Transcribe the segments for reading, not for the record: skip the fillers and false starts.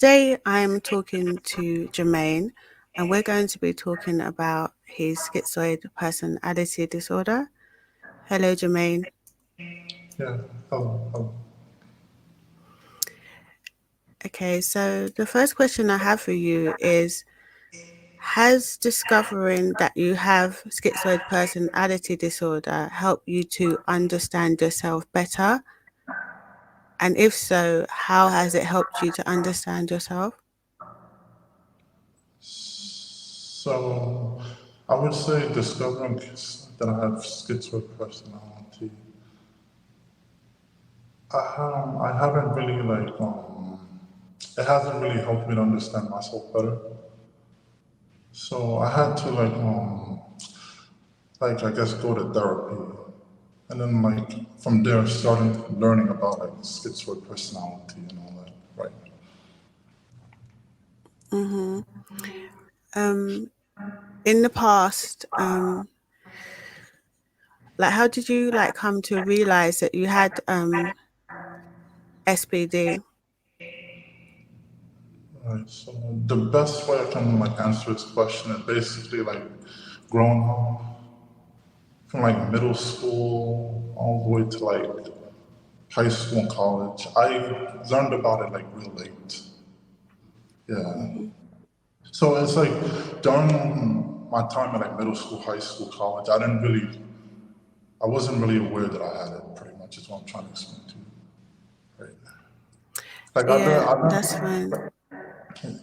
Today I'm talking to Jermaine, and we're going to be talking about his schizoid personality disorder. Hello, Jermaine. Yeah. Oh. Okay, so the first question I have for you is: has discovering that you have schizoid personality disorder helped you to understand yourself better? And if so, how has it helped you to understand yourself? So I would say discovering that I have schizoid personality. I haven't really it hasn't really helped me to understand myself better. So I had to I guess go to therapy, and then from there starting learning about schizoid personality and all that. Right. Mm-hmm. Um, in the past, like how did you like come to realize that you had SPD? Right. So the best way I can answer this question is basically growing up from middle school all the way to high school and college. I learned about it real late. Yeah. Mm-hmm. So it's during my time at middle school, high school, college, I wasn't really aware that I had it. Pretty much is what I'm trying to explain to you. Right. Yeah, I that's fine. learned.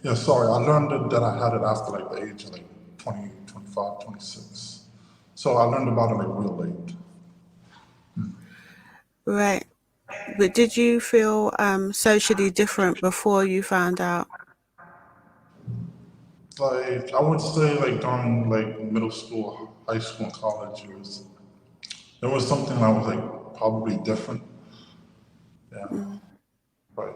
Yeah. Sorry, I learned that I had it after the age of 20, 25, 26. So I learned about it real late. Right. But did you feel socially different before you found out? I would say during middle school, high school, and college years, there was something I was probably different. Yeah, Mm. right.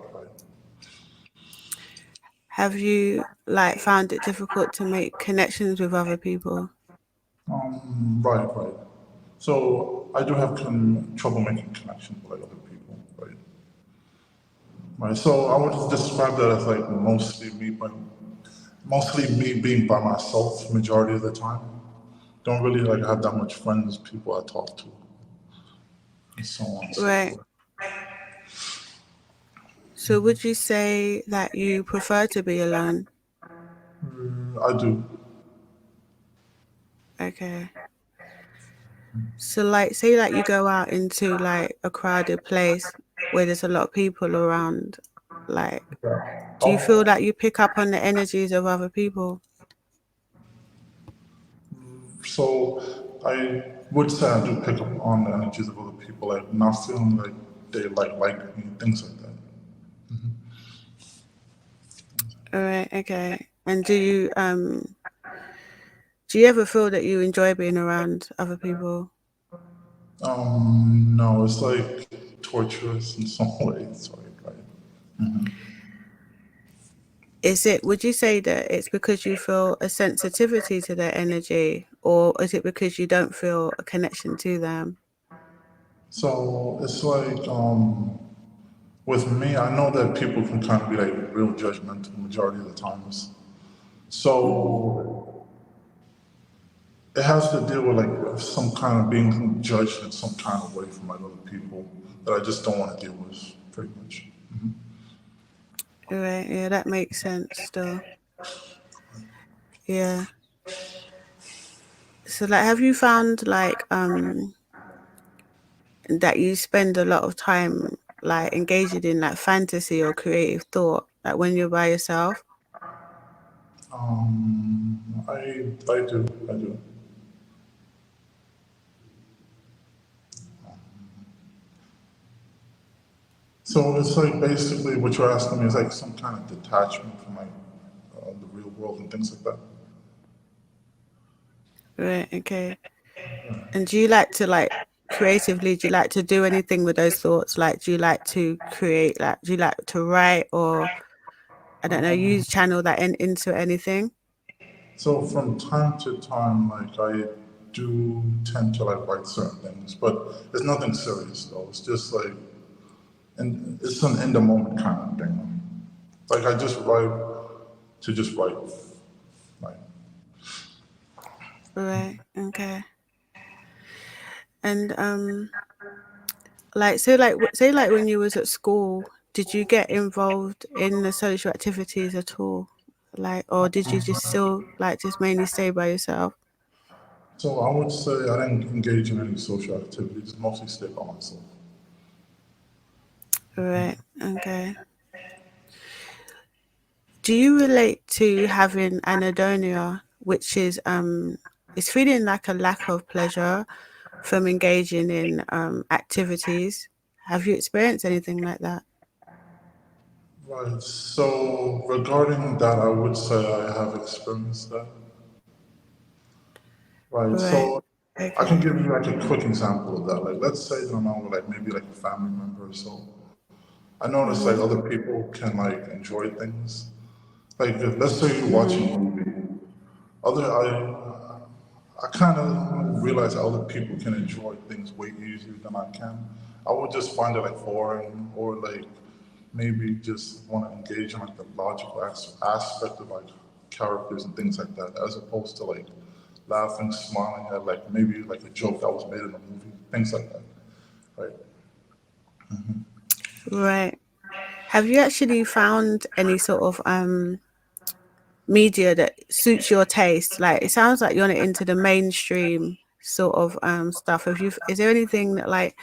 Have you like found it difficult to make connections with other people? Right. So I do have trouble making connections with other people. Right. So I would describe that as mostly me being by myself majority of the time. Don't really have that much friends, people I talk to, and so on and so Right. forth. So would you say that you prefer to be alone? I do. Okay. So like say like you go out into like a crowded place where there's a lot of people around, like Yeah. do you feel that you pick up on the energies of other people? So I would say I do pick up on the energies of other people, not feeling like they like me, things like that. All right, okay. And do you ever feel that you enjoy being around other people? No, it's torturous in some ways, right? Would you say that it's because you feel a sensitivity to their energy, or is it because you don't feel a connection to them? So it's with me, I know that people can kind of be real judgmental majority of the times. Mm-hmm. So it has to deal with some kind of being judged in some kind of way from other people that I just don't want to deal with, pretty much. Right, yeah, that makes sense still. Yeah. So like have you found like that you spend a lot of time like engaging in like fantasy or creative thought, like when you're by yourself? I do. So it's basically what you're asking me is some kind of detachment from the real world and things like that. Right, okay. And do you like to like creatively, do you like to do anything with those thoughts? Like do you like to create, like do you like to write, or I don't know, use channel that into anything? So from time to time, I do tend to write certain things, but it's nothing serious though. It's just and it's an in the moment kind of thing. Like I just write to just write. Like, Right. Okay. And like so like say like when you was at school, did you get involved in the social activities at all? Like, or did you just still like just mainly stay by yourself? so I would say I didn't engage in any social activities. Mostly stay by myself. Right. Okay. Do you relate to having anhedonia, which is it's feeling like a lack of pleasure from engaging in activities? Have you experienced anything like that? Right. So regarding that, I would say I have experienced that. Right. Right. So I can Okay. give you like a quick example of that. Like let's say that I'm out with like maybe like a family member or so. I notice like Mhm. other people can like enjoy things. Like let's say you're watching Mhm. a movie. Other I kind of realize how other people can enjoy things way easier than I can. I would just find it like boring or like maybe just want to engage in like the logical aspect of like characters and things like that, as opposed to like laughing, smiling at like maybe like a joke that was made in a movie, things like that, right? Right. Have you actually found any sort of media that suits your taste? Like it sounds like you're not into the mainstream sort of stuff. Have you is there anything that like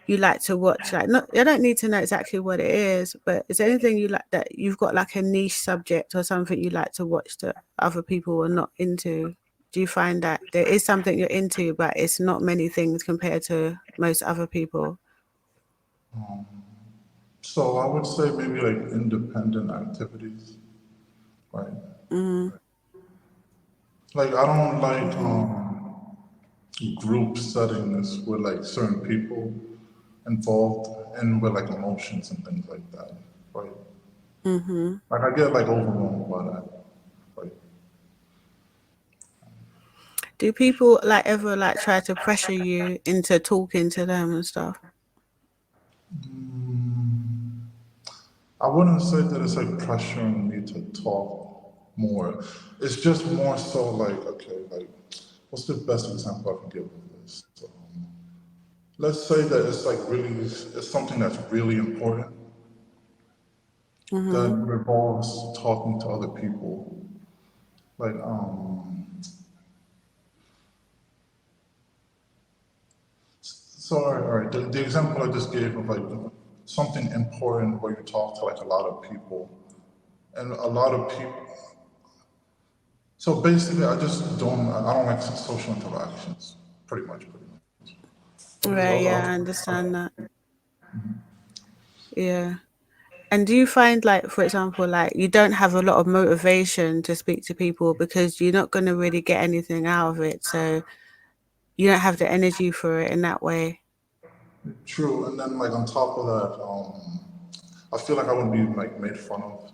you like to watch? Like not I don't need to know exactly what it is, but is there anything you like that you've got like a niche subject or something you like to watch that other people are not into? Do you find that there is something you're into, but it's not many things compared to most other people? So I would say maybe like independent activities, right? Mm, Like I don't like mm-hmm, group settings with like certain people involved and with like emotions and things like that, right? mm-hmm. Like I get like overwhelmed by that, right? Do people like ever like try to pressure you into talking to them and stuff? I wouldn't say that it's like pressuring me to talk more. It's just more so like, okay, like, what's the best example I can give of this? Let's say that it's like really, it's something that's really important that Mm-hmm. revolves talking to other people. Like, so, all right, the example I just gave of like something important where you talk to like a lot of people, and a lot of people. So basically, I don't like social interactions, pretty much. Because Right, yeah, I understand that. Yeah. And do you find like, for example, like you don't have a lot of motivation to speak to people because you're not going to really get anything out of it. So you don't have the energy for it in that way. true, and then like on top of that, I feel like I would be like made fun of.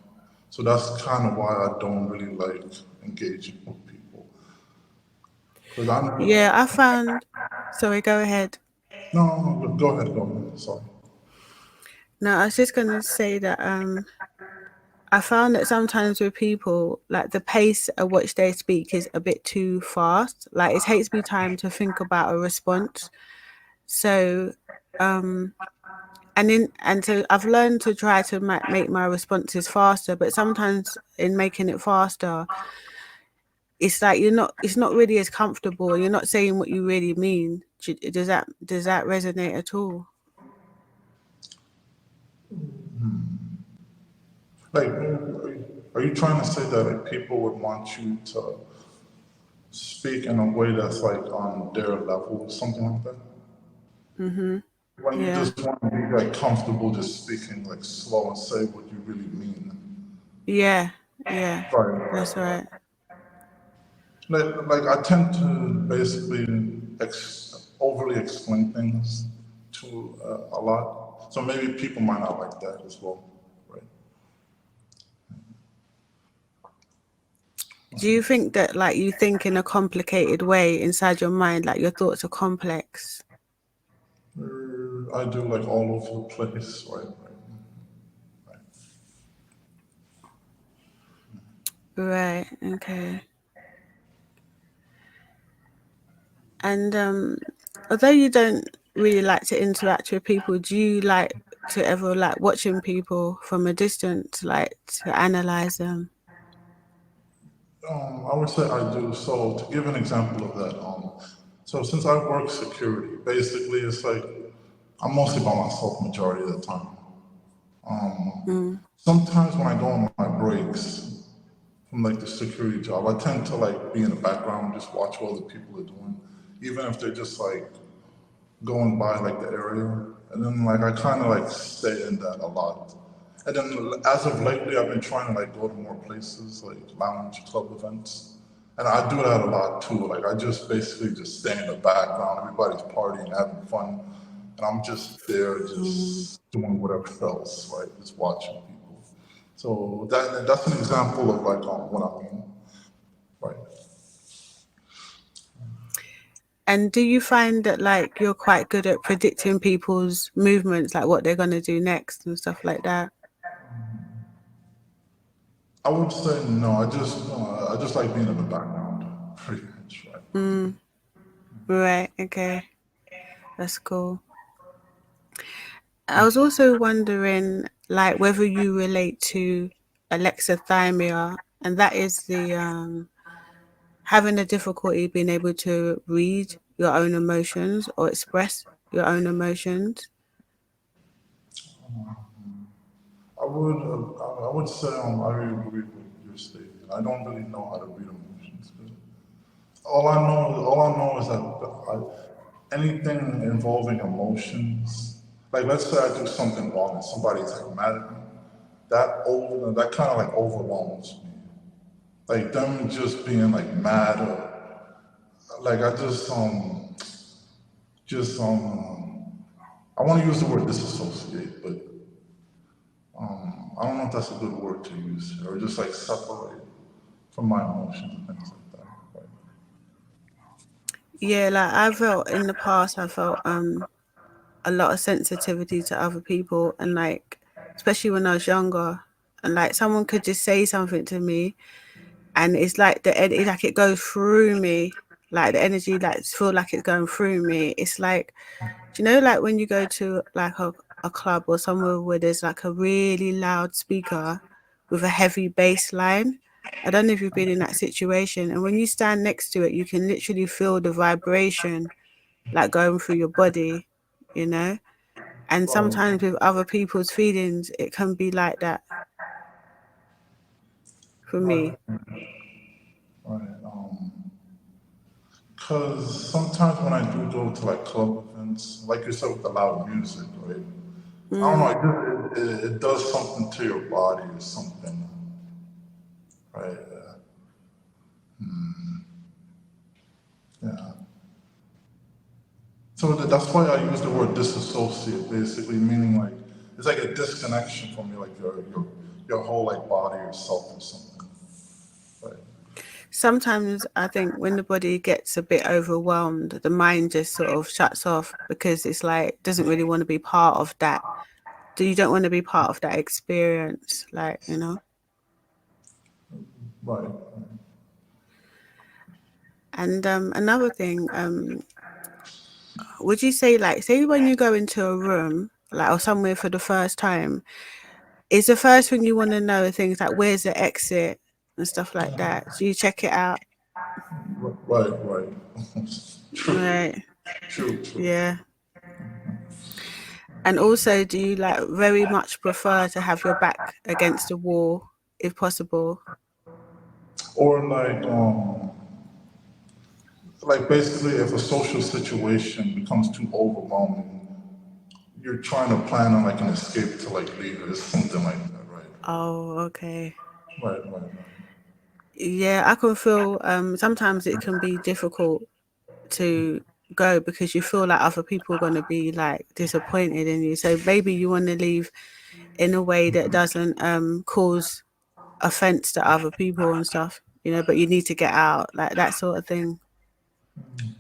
So that's kind of why I don't really like engaging with people. Because I Yeah, know, I found, sorry, go ahead. no, go ahead, sorry. No, I was just going to say that I found that sometimes with people, like the pace at which they speak is a bit too fast. Like it takes me time to think about a response. So, um, and so I've learned to try to make my responses faster. But sometimes in making it faster, it's like it's not really as comfortable. You're not saying what you really mean. Does that resonate at all? Like, are you trying to say that like, people would want you to speak in a way that's like on their level, something like that? Mm-hmm. When you Yeah. just want to be like comfortable just speaking like slow and say what you really mean. Yeah. Yeah. That's Right. right. Like I tend to basically overly explain things to a lot. So maybe people might not like that as well. Right. Do you think that like you think in a complicated way inside your mind, like your thoughts are complex? I do like all over the place. Right. Right. Right. Okay. And although you don't really like to interact with people, do you like to ever like watching people from a distance, like to analyze them? I would say I do. So to give an example of that, so since I work security, basically it's like I'm mostly by myself majority of the time. Mm. Sometimes when I go on my breaks from like the security job, I tend to like be in the background, just watch what other people are doing, even if they're just like going by like the area, and then like I kind of like stay in that a lot. And then as of lately, I've been trying to like go to more places like lounge club events, and I do that a lot too. Like I just basically just stay in the background. Everybody's partying, having fun, and I'm just there, Mm. just doing whatever else, right? Just watching people. So that's an example of like what I mean, right? And do you find that like you're quite good at predicting people's movements, like what they're gonna do next and stuff like that? I would say no. I just like being in the background, pretty much, right? Mm. Right. Okay. That's cool. I was also wondering, like, whether you relate to alexithymia, and that is the having a difficulty being able to read your own emotions or express your own emotions. I would say I agree with your statement. I don't really know how to read emotions, but all I know is that anything involving emotions, like let's say I do something wrong and somebody's like mad at me, that kind of like overwhelms me. Like them just being like mad or like I just I want to use the word disassociate, but I don't know if that's a good word to use, or just like separate from my emotions and things like that. Right? Yeah, like I felt in the past, I felt a lot of sensitivity to other people, and like especially when I was younger, and like someone could just say something to me, and it's like it's like it goes through me, like the energy like feel like it's going through me. It's like, do you know, like when you go to like a club or somewhere where there's like a really loud speaker with a heavy bass line? I don't know if you've been in that situation. And when you stand next to it, you can literally feel the vibration like going through your body, you know? And Right, sometimes with other people's feelings, it can be like that for me. right, right. Cause sometimes when I do go to like club events, like you said with the loud music, right? I don't know, Mm. it does something to your body or something, right? Yeah. So that's why I use the word disassociate, basically meaning like it's like a disconnection from your like your whole like body or self or something. Right. Sometimes I think when the body gets a bit overwhelmed, the mind just sort of shuts off because it's like doesn't really want to be part of that. Do you don't want to be part of that experience, like, you know? Right. And another thing, would you say like say when you go into a room, like or somewhere for the first time, is the first thing you want to know things like where's the exit and stuff like that? Do you check it out? Right. Right. True. Right. True. Yeah. And also, do you like very much prefer to have your back against the wall if possible? Or like basically if a social situation becomes too overwhelming, you're trying to plan on like an escape to like leave it or something like that, right? Oh, okay. Right. Yeah, I can feel sometimes it can be difficult to go because you feel like other people are going to be like disappointed in you. So maybe you want to leave in a way that doesn't cause offense to other people and stuff, you know, but you need to get out, like that sort of thing.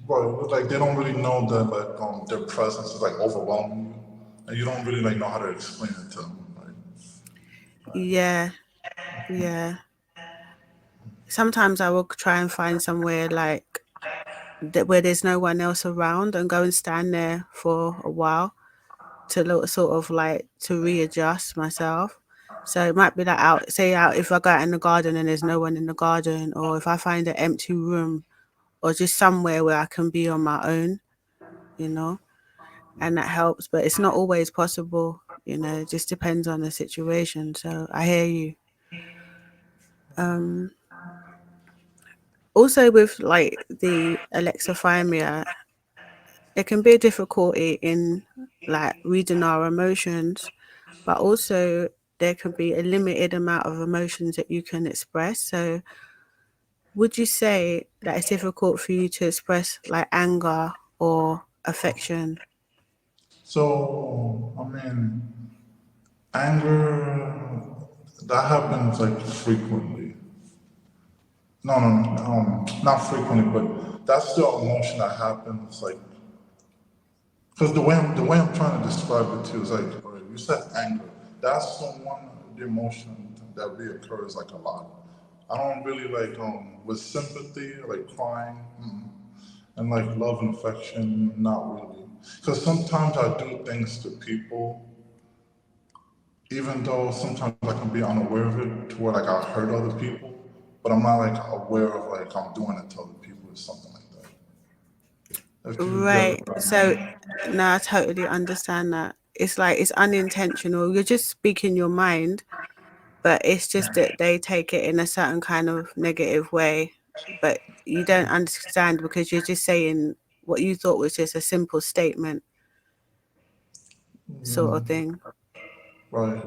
Right. Like they don't really know that like their presence is like overwhelming you, and you don't really like know how to explain it to them, right? Yeah, yeah. sometimes I will try and find somewhere like that where there's no one else around and go and stand there for a while to sort of like to readjust myself. So it might be that out, say out if I go out in the garden and there's no one in the garden, or if I find an empty room, or just somewhere where I can be on my own, you know, and that helps. But it's not always possible, you know. It just depends on the situation. So I hear you. Um, Also with like the alexithymia, it can be a difficulty in like reading our emotions, but also there can be a limited amount of emotions that you can express. So would you say that it's difficult for you to express like anger or affection? So, I mean, anger, that happens like frequently. No, no, no, not frequently, but that's the emotion that happens like, because the way I'm trying to describe it to you is like, all right, you said anger. That's the one, the emotion that reoccurs like a lot. I don't really like, with sympathy, like crying, and like love and affection, not really. Because sometimes I do things to people, even though sometimes I can be unaware of it, to where like I hurt other people, but I'm not like aware of like I'm doing it to other people or something like that. If you get Right. what I So mean. no, I totally understand that. It's like it's unintentional. You're just speaking your mind, but it's just that they take it in a certain kind of negative way, but you don't understand because you're just saying what you thought was just a simple statement sort of thing. Right.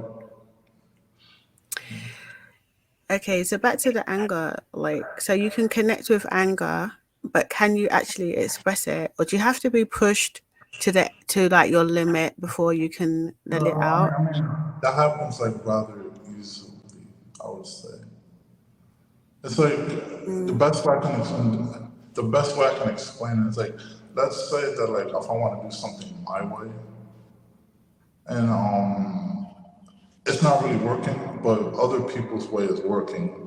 Okay, so back to the anger, like so you can connect with anger, but can you actually express it, or do you have to be pushed to like your limit before you can let it out? That happens like rather easily, I would say. It's like the Mm, best way I can explain the best way I can explain it is like, let's say that like if I want to do something my way and it's not really working, but other people's way is working.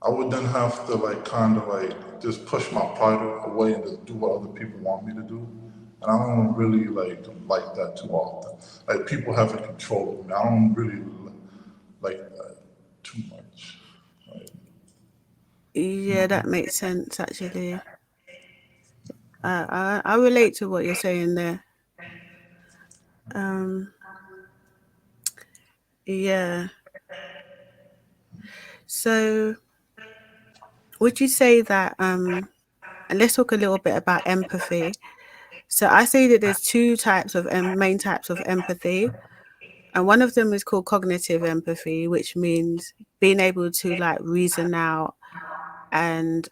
I would then have to like kind of like just push my pride away and just do what other people want me to do. And I don't really like that too often. Like people having control of me. I don't really like that too much. Like, yeah, that makes sense actually. I relate to what you're saying there. Um, yeah. So would you say that and let's talk a little bit about empathy. So I say that there's two types of main types of empathy, and one of them is called cognitive empathy, which means being able to like reason out and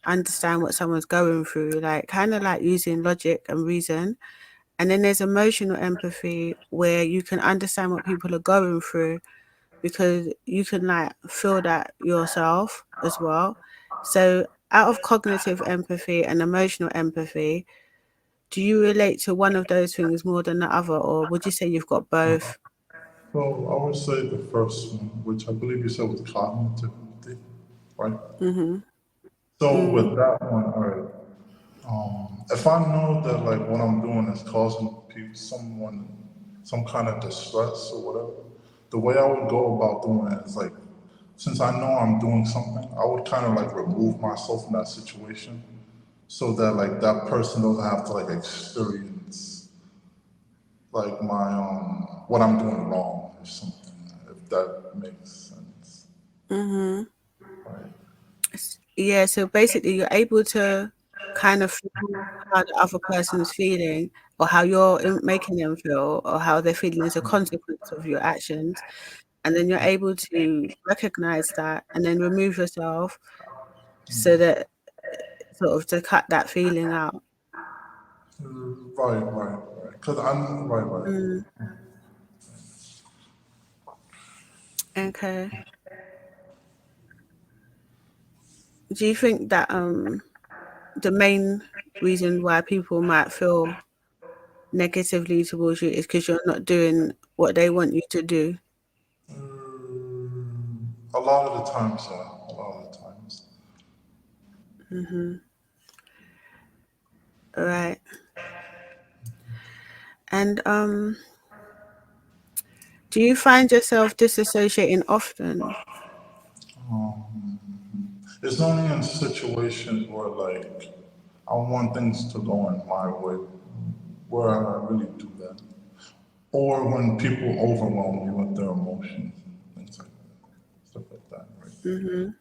understand what someone's going through, like kind of like using logic and reason. And then there's emotional empathy where you can understand what people are going through because you can like feel that yourself as well. So out of cognitive empathy and emotional empathy, do you relate to one of those things more than the other, or would you say you've got both? so I would say the first one, which I believe you said was cognitive, right? Mhm. So Mm. with that one, all right. If I know that like what I'm doing is causing someone some kind of distress or whatever, the way I would go about doing it is like, since I know I'm doing something, I would kind of like remove myself from that situation, so that like that person doesn't have to like experience like my what I'm doing wrong or something, if that makes sense. Mhm. Right. Yeah, so basically you're able to kind of feel how the other person's feeling or how you're making them feel or how they're feeling as a consequence of your actions. And then you're able to recognize that and then remove yourself so that sort of to cut that feeling out. Right, right, right. Cause I'm right, right. Mm, okay. Do you think that the main reason why people might feel negatively towards you is because you're not doing what they want you to do? A lot of the times, yeah. A lot of the times. Mhm. Right. And do you find yourself disassociating often? Um, it's only in situations where like I want things to go in my way, where I really do that. Or when people overwhelm me with their emotions and things like that. Stuff like that, right? Mhm.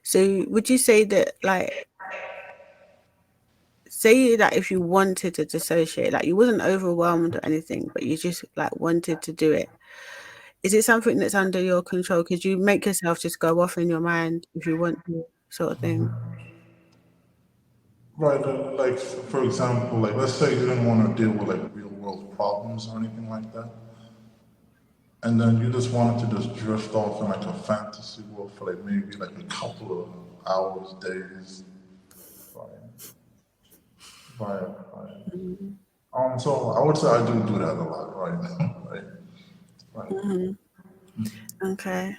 So would you say that, like, say that if you wanted to dissociate, like you wasn't overwhelmed or anything, but you just like wanted to do it, is it something that's under your control? Could you make yourself just go off in your mind if you want to, sort of thing? Right, like for example, like let's say you didn't want to deal with like real world problems or anything like that, and then you just wanted to just drift off in like a fantasy world for like maybe like a couple of hours, days, right, right. Mhm. So I would say I do that a lot, right, right, right. Mhm. Okay.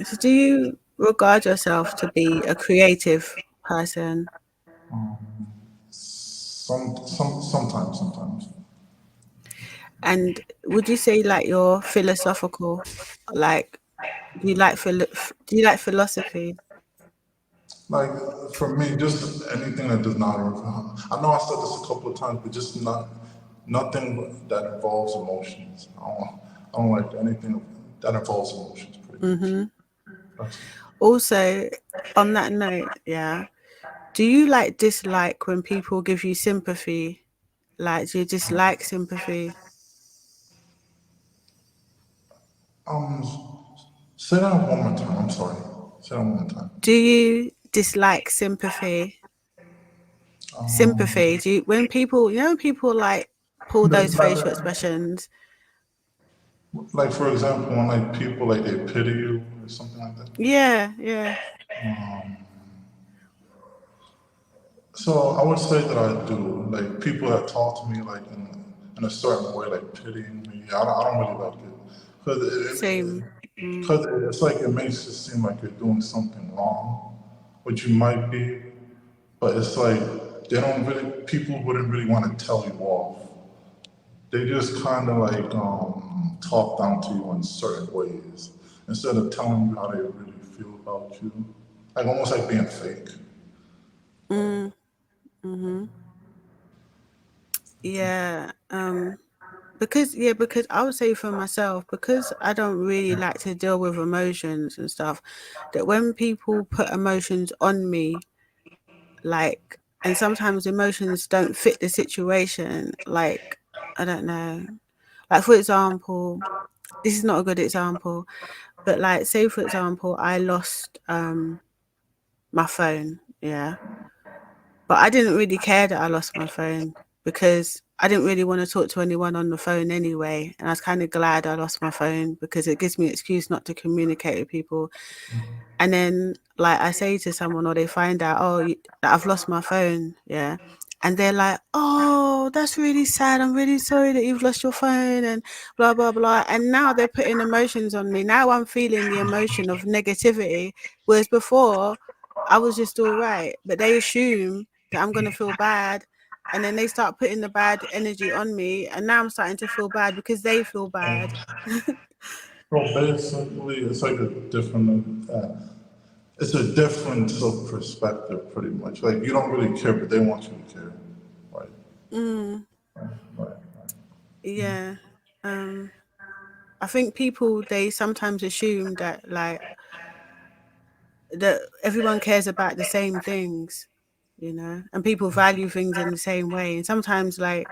So do you regard yourself to be a creative person? Sometimes. And would you say like you're philosophical? Like, do you like philosophy? Like for me, just anything that does not. I know I said this a couple of times, but just nothing that involves emotions. I don't like anything that involves emotions. Pretty much. Hmm. That's Also, on that note, yeah, do you like dislike when people give you sympathy? Like, do you dislike sympathy? um. Say that one more time. I'm sorry. Say that one more time. Do you dislike sympathy? Sympathy. Do you, when people, when people like pull Like, those facial expressions? like for example, when like people like they pity you or something like that. Yeah, yeah, So I would say that I do. Like people that talk to me like in a certain way, like pitying me. I don't really like it same. Mm, because it's like it makes it seem like you're doing something wrong, which you might be, but it's like they don't really. People wouldn't really want to tell you off. They just kind of like talk down to you in certain ways instead of telling you how they really feel about you, like almost like being fake. mm, mm-hmm. Yeah. Because I would say for myself, because I don't really like to deal with emotions and stuff, that when people put emotions on me, like, and sometimes emotions don't fit the situation, like, I don't know. Like, for example, this is not a good example, but like, say, for example, I lost my phone, yeah. But I didn't really care that I lost my phone because I didn't really want to talk to anyone on the phone anyway. And I was kind of glad I lost my phone because it gives me an excuse not to communicate with people. And then, like, I say to someone, or they find out, oh, that I've lost my phone, yeah. And they're like, oh, that's really sad. I'm really sorry that you've lost your phone and blah, blah, blah. And now they're putting emotions on me. Now I'm feeling the emotion of negativity. Whereas before, I was just all right. But they assume that I'm going to feel bad. And then they start putting the bad energy on me. And now I'm starting to feel bad because they feel bad. Well, basically, it's like a different. It's a difference of perspective, pretty much. Like you don't really care, but they want you to care. Right. Mm, Right. yeah. Um, I think people, they sometimes assume that, like, that everyone cares about the same things, and people value things in the same way. And sometimes, like,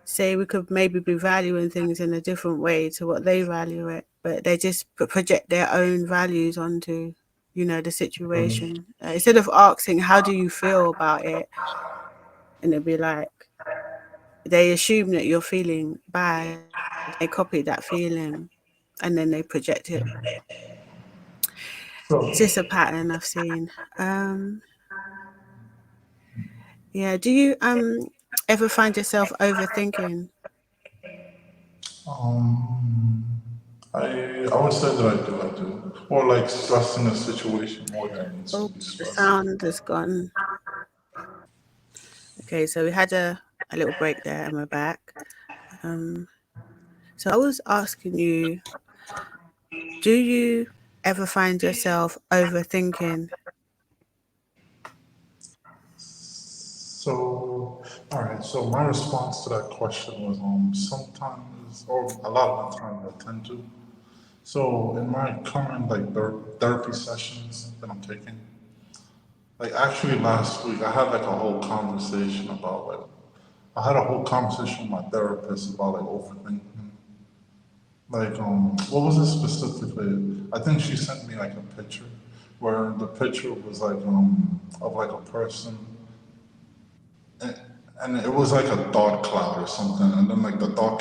say we could maybe be valuing things in a different way to what they value it, but they just project their own values onto, the situation. Instead of asking, how do you feel about it? And it'd be like, they assume that you're feeling bad, they copy that feeling, and then they project it. It's So, just a pattern I've seen. Um, yeah. Do you ever find yourself overthinking? um, I would say that I do. Or like stressing a situation more than it needs to Oh, be the stressed. sound has gone. Okay, so we had a little break there and we're back. Um, so I was asking you, do you ever find yourself overthinking? So, all right. So my response to that question was, sometimes, or a lot of the time, I tend to. So in my current like therapy sessions that I'm taking, like actually last week, I had like a whole conversation about like, I had a whole conversation with my therapist about like overthinking. Like, what was it specifically? I think she sent me like a picture where the picture was like, of like a person, and, and it was like a thought cloud or something, and then like the thought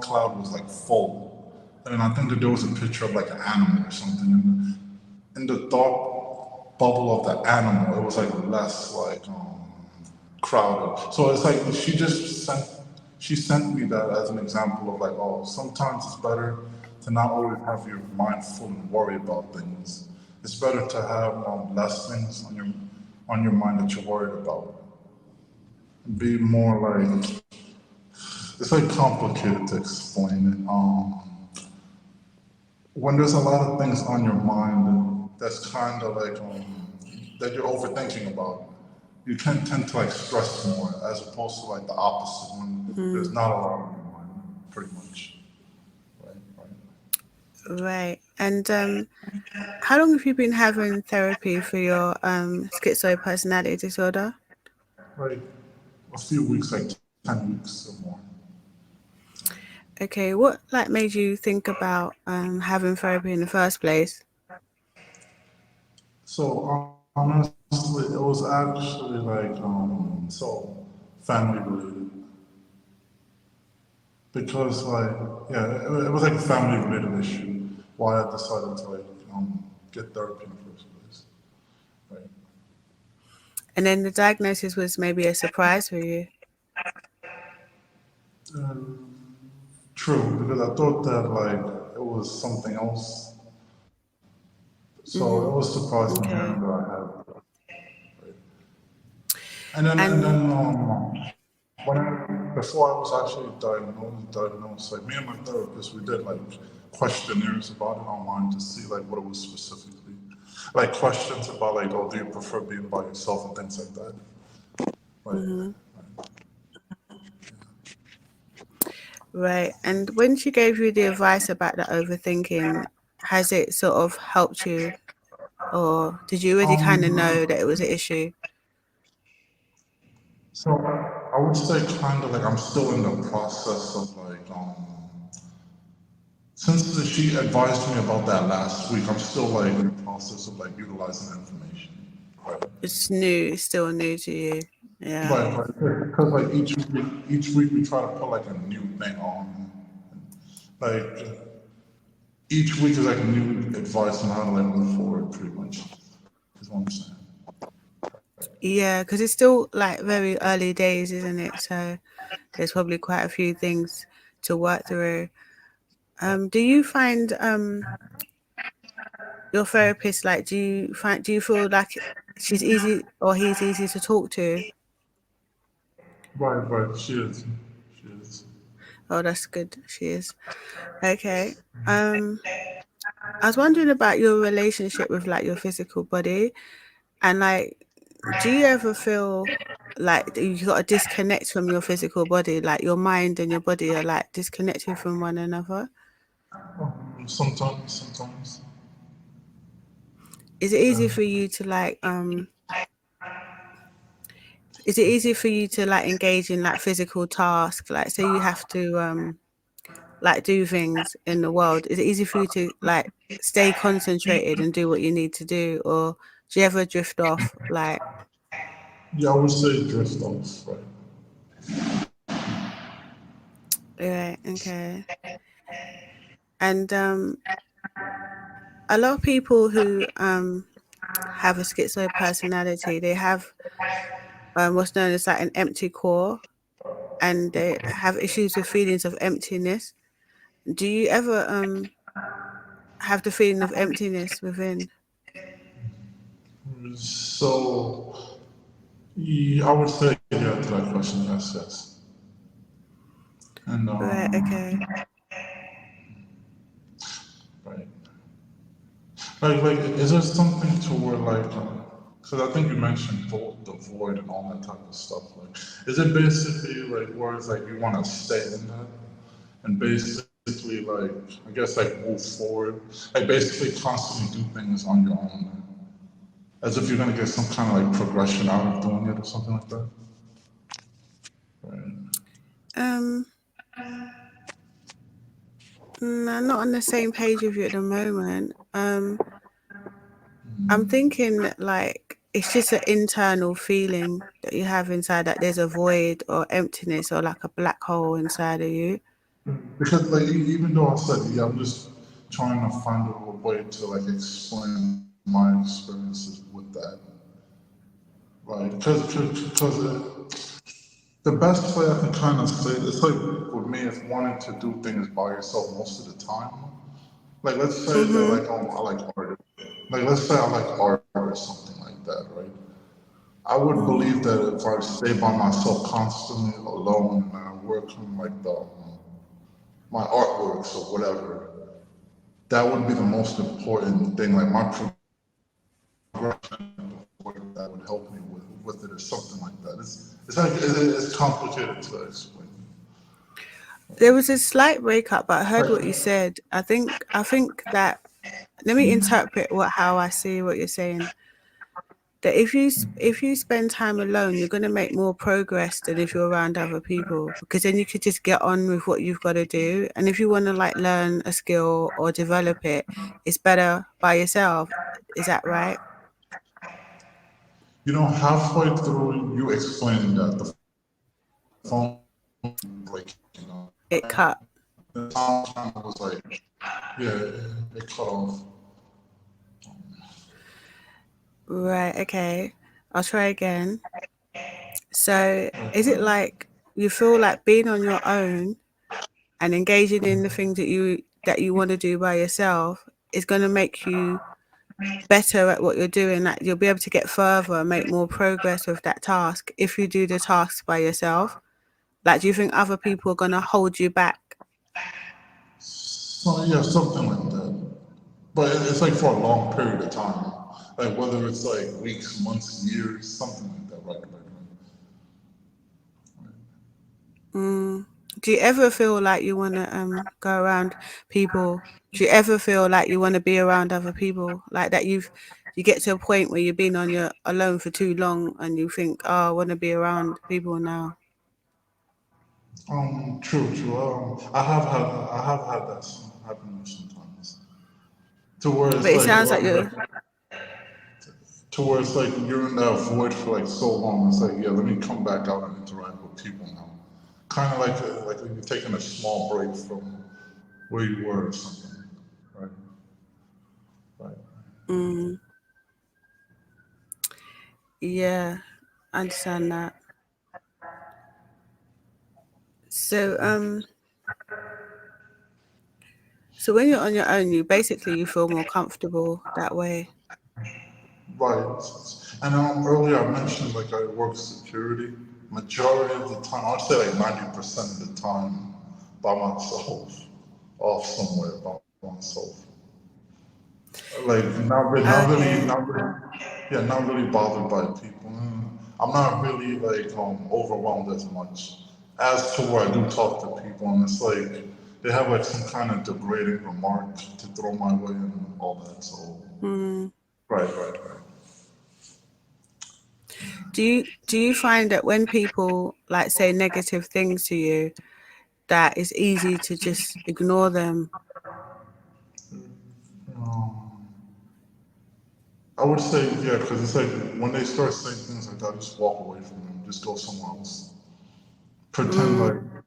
cloud was like full, and I think that there was a picture of like an animal or something, and in the thought bubble of the animal, it was like less like crowded. So it's like she sent me that as an example of like, oh, sometimes it's better to not always have your mind full and worry about things. It's better to have less things on your mind that you're worried about. Be more like it's like complicated to explain it. When there's a lot of things on your mind that's kind of like that you're overthinking about, you can tend to like stress more as opposed to like the opposite when there's Mm, not a lot on your mind, pretty much. Right, right. right. And how long have you been having therapy for your schizoid personality disorder? Like a few weeks, like 10 weeks or more. Okay, what like made you think about having therapy in the first place? So honestly, it was actually like family related because like yeah, it was like a family related issue why I decided to like get therapy in the first place. Right. And then the diagnosis was maybe a surprise for you. True, because I thought that like it was something else. So it Mm-hmm. was surprising hearing Okay. that I had. And And then before I was actually diagnosed, like me and my therapist, we did like questionnaires about it online to see like what it was specifically. Like questions about like, oh, do you prefer being by yourself and things like that. Right. mm-hmm. Right. And when she gave you the advice about the overthinking, has it sort of helped you, or did you already kind of know that it was an issue? So I would say kind of like I'm still in the process of like since she advised me about that last week, I'm still like in the process of like utilizing that information. Right. It's new, it's still new to you. Yeah. Right. Because like each week we try to put like a new thing on. Like each week is like a new advice on how to like move forward, pretty much. Is what I'm saying. Yeah, because it's still like very early days, isn't it? So there's probably quite a few things to work through. Do you find your therapist like do you feel like she's easy or he's easy to talk to? Right. She is. She is. Oh, that's good. She is. Okay. Um, I was wondering about your relationship with like your physical body and like do you ever feel like that you got to disconnect from your physical body, like your mind and your body are like disconnected from one another? Sometimes. Is it easy Yeah. for you to like is it easy for you to like engage in like physical tasks? Like say you have to like do things in the world. Is it easy for you to like stay concentrated and do what you need to do? Or do you ever drift off? Like, Yeah, I would say drift off. Right. right, okay. And a lot of people who have a schizoid personality, they have what's known as like an empty core and they have issues with feelings of emptiness. Do you ever have the feeling of emptiness within? So, yeah, I would say yeah to that question. Yes, yes. And Right, okay. right, like, is there something to where like, because I think you mentioned the void and all that type of stuff. Like, is it basically like where it's like you want to stay in that, and basically like I guess like move forward, like basically constantly do things on your own, as if you're gonna get some kind of like progression out of doing it or something like that. Right. Um, I'm not on the same page with you at the moment. I'm thinking that like it's just an internal feeling that you have inside that there's a void or emptiness or like a black hole inside of you. Because like even though I said yeah, I'm just trying to find a way to like explain my experiences with that. Right, the best way I can kind of say it, it's like with me, it's wanting to do things by yourself most of the time. Like let's say that Mhm. like I like art. Like let's say I like art or something like that, right? I would believe Mm. that if I stay by myself constantly alone and I work on like my artworks or whatever, that would be the most important thing. Like my progression that would help me with it or something like that. It's complicated to explain. There was a slight breakup, but I heard what you Like, said. I think that let me interpret what how I see what you're saying. That if you spend time alone, you're gonna make more progress than if you're around other people because then you could just get on with what you've got to do. And if you want to like learn a skill or develop it, it's better by yourself. Is that right? you know, halfway through you explaining that, the phone kept breaking up. It cut. The sound kind of was like, yeah, it cut off. Right. Okay. I'll try again. So, is it like you feel like being on your own and engaging in the things that you want to do by yourself is going to make you better at what you're doing, like you'll be able to get further and make more progress with that task if you do the tasks by yourself? Like, do you think other people are going to hold you back? So yeah, something like that. But it's like for a long period of time. Like whether it's like weeks, months, years, something like that. Right, right, right. Mm. Do you ever feel like you want to go around people? Do you ever feel like you want to be around other people? Like that you get to a point where you've been on your alone for too long and you think, oh, I want to be around people now. True, true. I have had that happen sometimes. To where But it's it sounds like you're to where it's like you're in that void for like so long. It's like, yeah, let me come back out and interact with people now. Kind of like you're taking a small break from where you were or something. Right, right. mm, yeah, I understand that. So so when you're on your own, you feel more comfortable that way. Right. And earlier I mentioned like I work security. Majority of the time, I'd say like 90% of the time by myself, off somewhere by myself. Like Okay. yeah, not really bothered by people. I'm not really like overwhelmed as much as to where I do talk to people, and it's like they have like some kind of degrading remark to throw my way and all that. So Mm. right, right, right. Do you find that when people like say negative things to you, that it's easy to just ignore them? Um, I would say yeah, because it's like when they start saying things like that, just walk away from them, just go somewhere else. Pretend Mm, like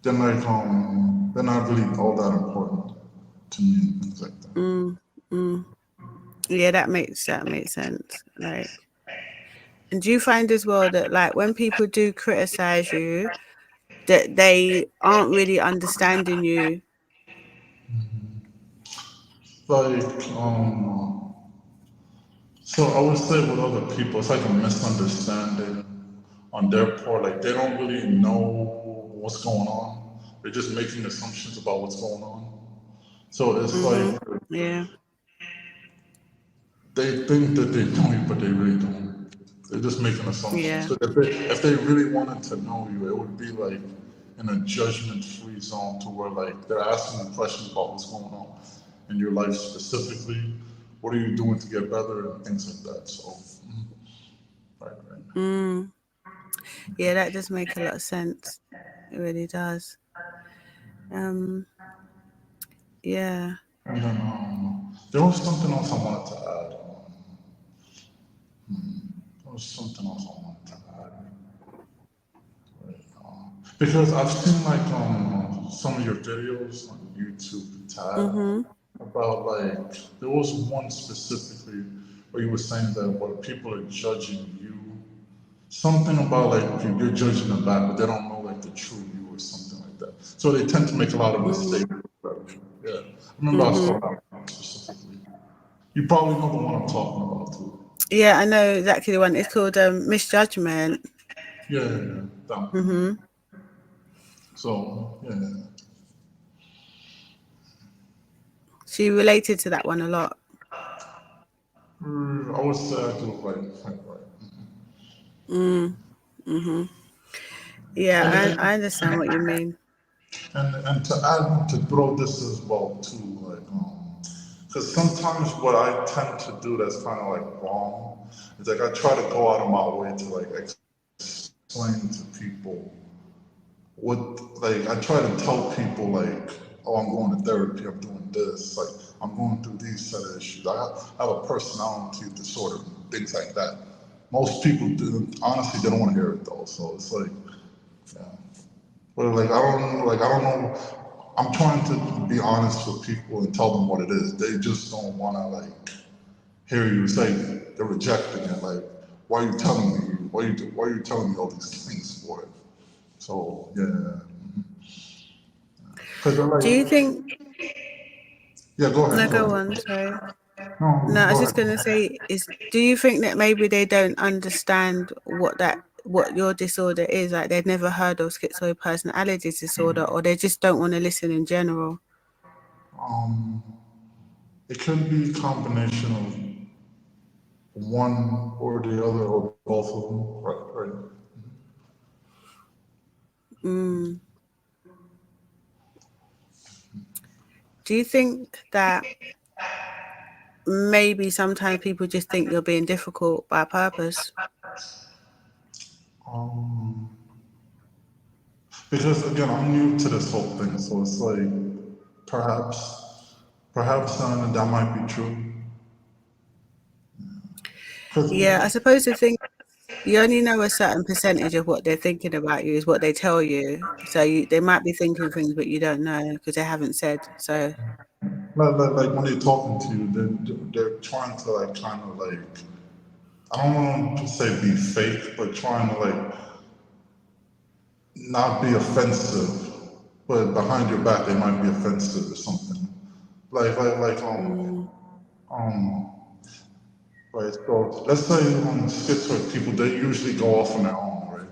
they're not really all that important to me and things like that. mm, mm. Yeah, that makes sense. And do you find as well that like when people do criticize you, that they aren't really understanding you. Like, so I would say with other people, it's like a misunderstanding on their part. Like they don't really know what's going on. They're just making assumptions about what's going on. So it's Mhm. like Yeah. they think that they know you, but they really don't. They're just making assumptions. Yeah. Because if they really wanted to know you, it would be like in a judgment-free zone to where like they're asking you questions about what's going on in your life specifically. What are you doing to get better and things like that. So, right, right. Mm. Yeah, that does make a lot of sense. It really does. Um, yeah. And then there was something else I wanted to add. There was something else I wanted to add. Right, because I've seen like some of your videos on YouTube, Tad, Mhm. about like there was one specifically where you were saying that where people are judging you, something about like you're judging them back, but they don't know like the true you or something like that. So they tend to make a lot of Mhm. mistakes. Yeah, I remember I saw Mhm. that one specifically. You probably know the one I'm talking about too. Yeah, I know exactly the one. It's called Misjudgment. Yeah, yeah, yeah, that one. Mhm. So yeah, She related to that one a lot. I would say I do it right. Mm. Mhm. And Yeah, I and, understand what you mean. and to add to throw this as well too, like because sometimes what I tend to do that's kind of like wrong is like I try to go out of my way to like explain to people what like I try to tell people like, oh, I'm going to therapy, I'm doing this, like I'm going through these set of issues. I have a personality disorder, things like that. Most people do, honestly, they don't want to hear it though. So it's like, yeah. But like I don't know. I'm trying to be honest with people and tell them what it is. They just don't want to like hear you say it. They're rejecting it. Like, why are you telling me? Why are you telling me all these things for it? So yeah, because they're Do you like, think? yeah, go No, ahead, go go ahead. on. Sorry. No, No, I was go just ahead. gonna say is, do you think that maybe they don't understand what your disorder is? Like they've never heard of schizoid personality disorder, or they just don't want to listen in general. Um, it could be a combination of one or the other or both of them. Right, right. Mm. Do you think that maybe sometimes people just think you're being difficult by purpose? Um, because again, I'm new to this whole thing, so it's like perhaps that might be true. Because Yeah, I suppose the thing, you only know a certain percentage of what they're thinking about you is what they tell you. So they might be thinking things, but you don't know because they haven't said. So, like when they're talking to you, they're trying to like kind of like I don't want to say be fake, but trying to like not be offensive, but behind your back they might be offensive or something. Like mm, um right. So let's say schizoid people they usually go off on their own, right?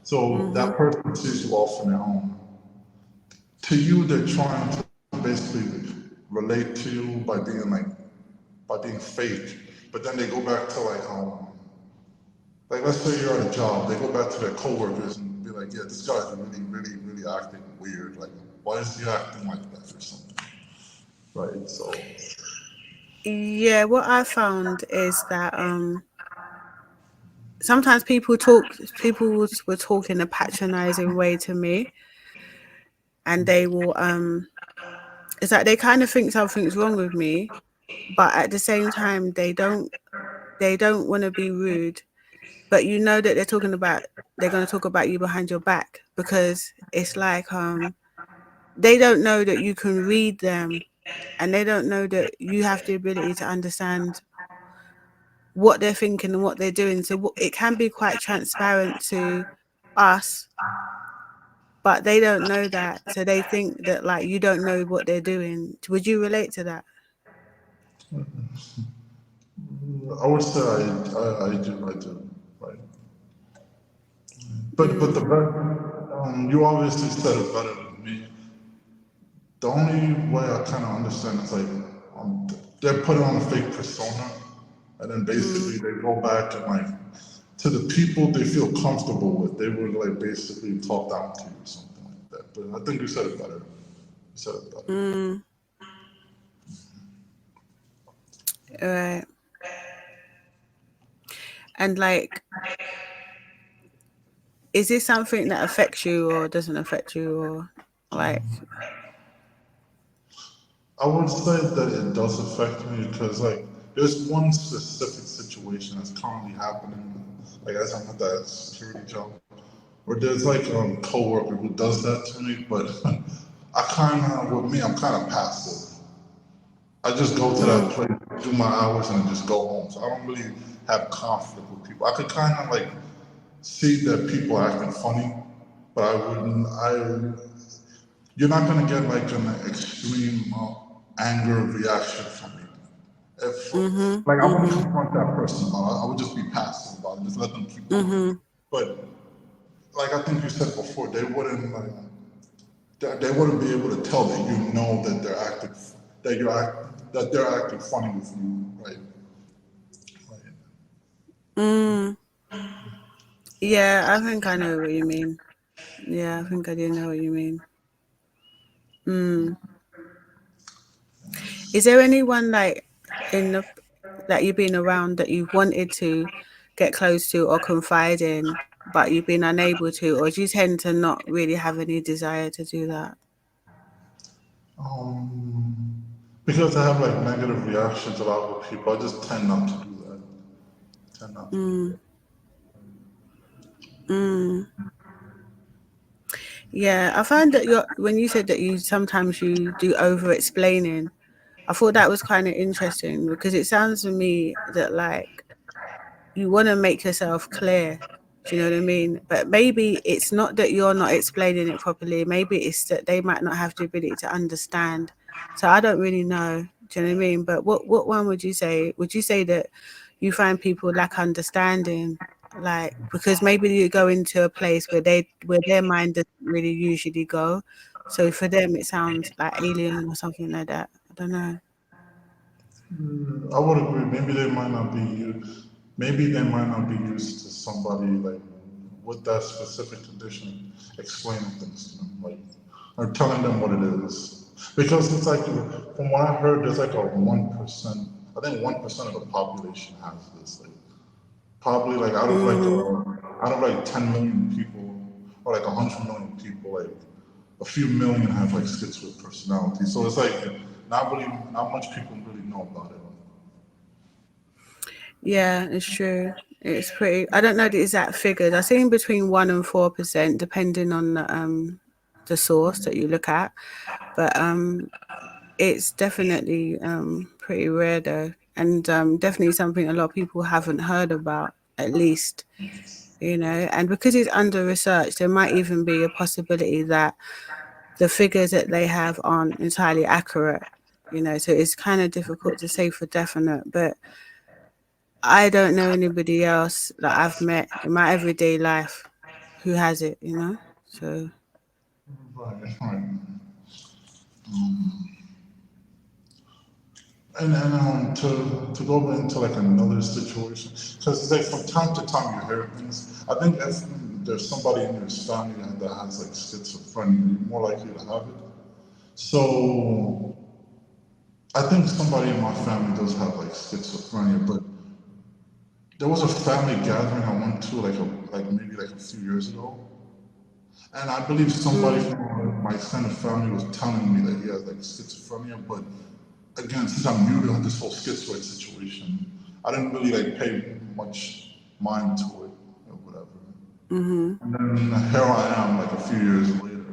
So mm-hmm, that person sees you off on their own. To you, they're trying to basically relate to you by being fake. But then they go back to like let's say you're at a job, they go back to their coworkers and be like, yeah, this guy's really acting weird. Like, why is he acting like that or something? Right. So, yeah, what I found is that sometimes people will talk in a patronizing way to me, and they will it's like they kind of think something's wrong with me, but at the same time they don't want to be rude, but you know that they're going to talk about you behind your back because it's like they don't know that you can read them, and they don't know that you have the ability to understand what they're thinking and what they're doing. So it can be quite transparent to us, but they don't know that, so they think that like you don't know what they're doing. Would you relate to that? I would say I do, right? But the Mm, you obviously said it better than me. The only way I kind of understand is like they're putting on a fake persona, and then mm, basically they go back and like to the people they feel comfortable with, they would like basically talk down to you or something like that. But I think you said it better. You said it better. mm. Right. And like, is this something that affects you or doesn't affect you, or like? I would say that it does affect me because like there's one specific situation that's currently happening, like as I'm at that security job, where there's like a coworker who does that to me, but I kind of with me I'm kind of passive. I just go to that Mm, place, do my hours, and just go home. So I don't really have conflict with people. I could kind of like see that people are acting funny, but I wouldn't. You're not gonna get like an extreme anger reaction from me. If mhm, like I wouldn't mhm, confront that person about it, I would just be passive about it, just let them keep going. mhm, But like I think you said before, they wouldn't be able to tell that you know that that they're acting funny with you, right? Right. mm. Yeah, I think I know what you mean. Yeah, I think I do know what you mean. Mm. Is there anyone like in the that you've been around that you've wanted to get close to or confide in, but you've been unable to, or do you tend to not really have any desire to do that? Um, because I have like negative reactions a lot with people, I just tend not to do that. Tend not to do Mm, that. mm. Yeah, I find that when you said that you sometimes you do over explaining, I thought that was kind of interesting because it sounds to me that like you want to make yourself clear. Do you know what I mean? But maybe it's not that you're not explaining it properly. Maybe it's that they might not have the ability to understand. So I don't really know. Do you know what I mean? But what one would you say? Would you say that you find people lack understanding? Like because maybe you go into a place where their mind doesn't really usually go. So for them it sounds like alien or something like that. I don't know. I would agree. Maybe they might not be used to somebody like with that specific condition explaining things to them, like or telling them what it is. Because it's like from what I heard, there's like a 1%. I think 1% of the population has this. Like probably like Mhm. out of like 10 million people or like 100 million people, like a few million have like schizoid personality. So it's like not much people really know about it. Yeah, it's true. It's pretty. I don't know the exact figures. I think between 1% and 4%, depending on the source that you look at. But it's definitely pretty rare though, and definitely something a lot of people haven't heard about. At least and because it's under research, there might even be a possibility that the figures that they have aren't entirely accurate. So it's kind of difficult to say for definite, but I don't know anybody else that I've met in my everyday life who has it. So, Right, right. And to go into like another situation, because it's like from time to time you hear things. I think if there's somebody in your family that has like schizophrenia, you're more likely to have it. So I think somebody in my family does have like schizophrenia, but there was a family gathering I went to like maybe like a few years ago, and I believe somebody mm, from my extended family was telling me that he has like schizophrenia, but again, since I'm new to this whole schizoid situation, I didn't really like pay much mind to it or whatever. mhm. And then here I am, like a few years later,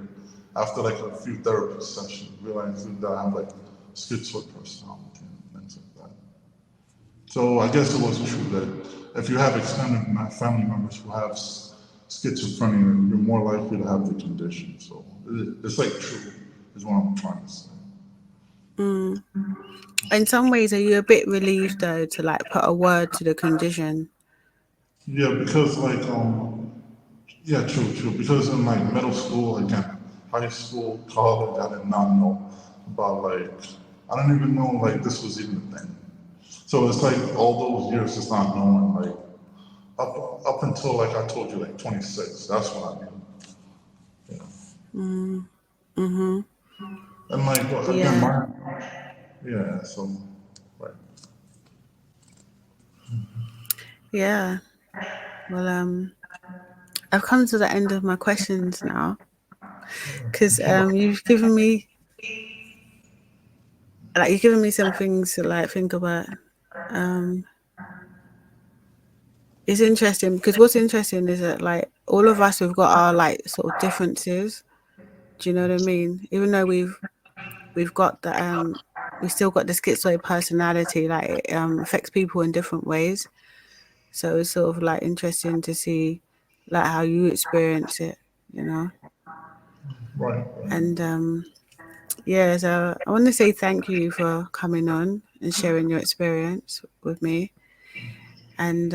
after like a few therapy sessions, realizing that I have like schizoid personality and things like that. So I guess it was true that if you have extended family members who have schizophrenia, you're more likely to have the condition. So it's like true, is what I'm trying to say. Mm. In some ways, are you a bit relieved though to like put a word to the condition? Yeah, because yeah, true, true. Because in like middle school, again, high school, college, I did not know about like, I didn't even know like this was even a thing. So it's like all those years just not knowing like up until like I told you like 26. That's when I knew. You know. Mm. Mm-hmm. And like again, Yeah. my yeah. So right, Yeah. Well, I've come to the end of my questions now because you've given me some things to like think about. Um, it's interesting because what's interesting is that like all of us have got our like sort of differences. Do you know what I mean? Even though we've got the we still got the schizoid personality. Like it affects people in different ways. So it's sort of like interesting to see like how you experience it. You know, right, and yeah. So I want to say thank you for coming on and sharing your experience with me. And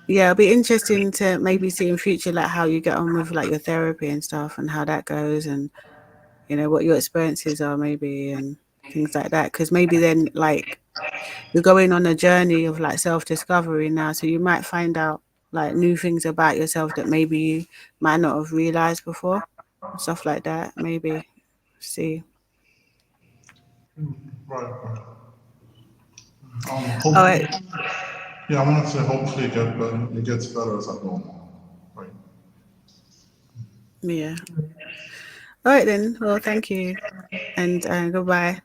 yeah, it'll be interesting to maybe see in future like how you get on with like your therapy and stuff and how that goes and you know what your experiences are maybe and things like that because maybe then like you're going on a journey of like self-discovery now so you might find out like new things about yourself that maybe you might not have realized before and stuff like that maybe see. right, right. All right. Hopefully, yeah. I want to say hopefully it get better. It gets better as I go along. Right. Yeah. All right then, well thank you and goodbye.